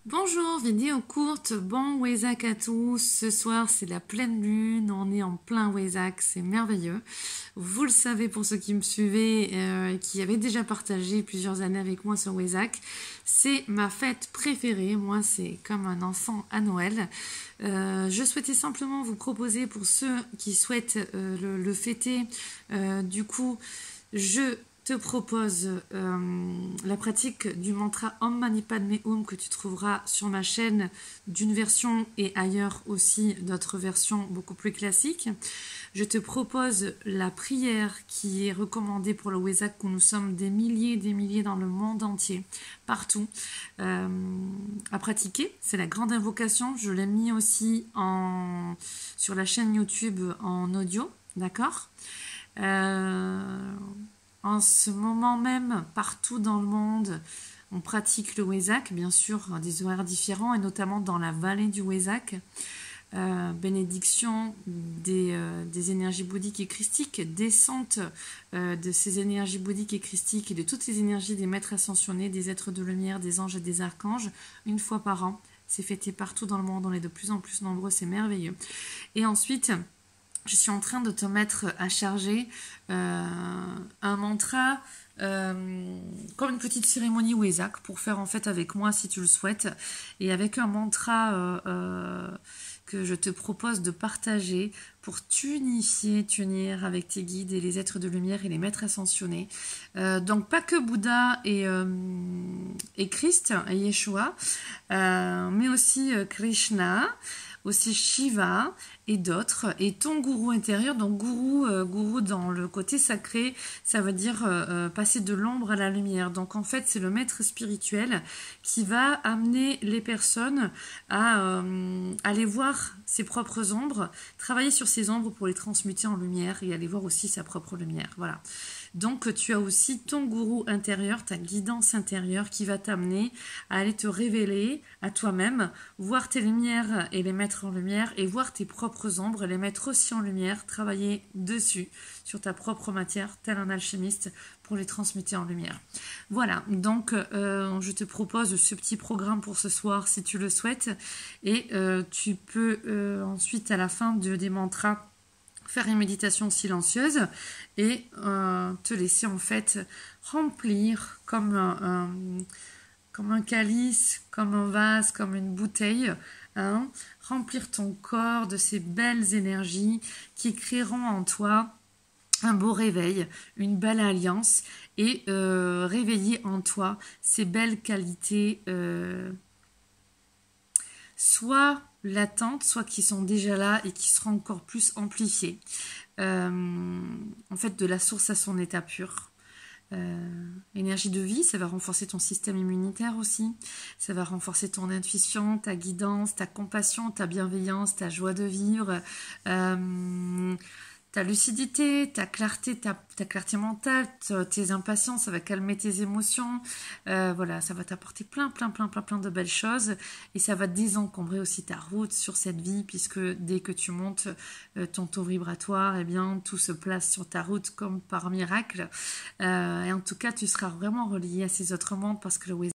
Bonjour, vidéo courte, bon Wesak à tous. Ce soir c'est la pleine lune, on est en plein Wesak, c'est merveilleux. Vous le savez pour ceux qui me suivaient et qui avaient déjà partagé plusieurs années avec moi sur Wesak, c'est ma fête préférée. Moi c'est comme un enfant à Noël. Je souhaitais simplement vous proposer pour ceux qui souhaitent le fêter, du coup je te propose la pratique du mantra Om Mani Padme Hum que tu trouveras sur ma chaîne d'une version et ailleurs aussi d'autres versions beaucoup plus classiques. Je te propose la prière qui est recommandée pour le Wesak où nous sommes des milliers dans le monde entier, partout, à pratiquer. C'est la grande invocation. Je l'ai mis aussi sur la chaîne YouTube en audio, d'accord en ce moment même, partout dans le monde, on pratique le Wesak, bien sûr, à des horaires différents, et notamment dans la vallée du Wesak. Bénédiction des énergies bouddhiques et christiques, descente de ces énergies bouddhiques et christiques et de toutes les énergies des maîtres ascensionnés, des êtres de lumière, des anges et des archanges, une fois par an. C'est fêté partout dans le monde, on est de plus en plus nombreux, c'est merveilleux. Et ensuite, je suis en train de te mettre à charger un mantra comme une petite cérémonie Wesak pour faire en fait avec moi si tu le souhaites, et avec un mantra que je te propose de partager pour t'unir avec tes guides et les êtres de lumière et les maîtres ascensionnés. Donc pas que Bouddha et Christ et Yeshua, mais aussi Krishna, aussi Shiva et d'autres, et ton gourou intérieur. Donc gourou dans le côté sacré, ça veut dire passer de l'ombre à la lumière. Donc en fait c'est le maître spirituel qui va amener les personnes à aller voir ses propres ombres, travailler sur ses ombres pour les transmuter en lumière et aller voir aussi sa propre lumière. Voilà. Donc tu as aussi ton gourou intérieur, ta guidance intérieure qui va t'amener à aller te révéler à toi-même, voir tes lumières et les mettre en lumière, et voir tes propres ombres, les mettre aussi en lumière, travailler dessus, sur ta propre matière, tel un alchimiste, pour les transmuter en lumière. Voilà, donc je te propose ce petit programme pour ce soir si tu le souhaites, et tu peux ensuite à la fin des mantras faire une méditation silencieuse et te laisser en fait remplir comme un calice, comme un vase, comme une bouteille, hein, remplir ton corps de ces belles énergies qui créeront en toi un beau réveil, une belle alliance, et réveiller en toi ces belles qualités, soit latentes, soit qui sont déjà là et qui seront encore plus amplifiées. En fait, de la source à son état pur. Énergie de vie, ça va renforcer ton système immunitaire aussi, ça va renforcer ton intuition, ta guidance, ta compassion, ta bienveillance, ta joie de vivre, ta lucidité, ta clarté, ta clarté mentale, tes impatiences, ça va calmer tes émotions, voilà, ça va t'apporter plein de belles choses, et ça va désencombrer aussi ta route sur cette vie, puisque dès que tu montes ton taux vibratoire, eh bien tout se place sur ta route comme par miracle, et en tout cas tu seras vraiment relié à ces autres mondes, parce que le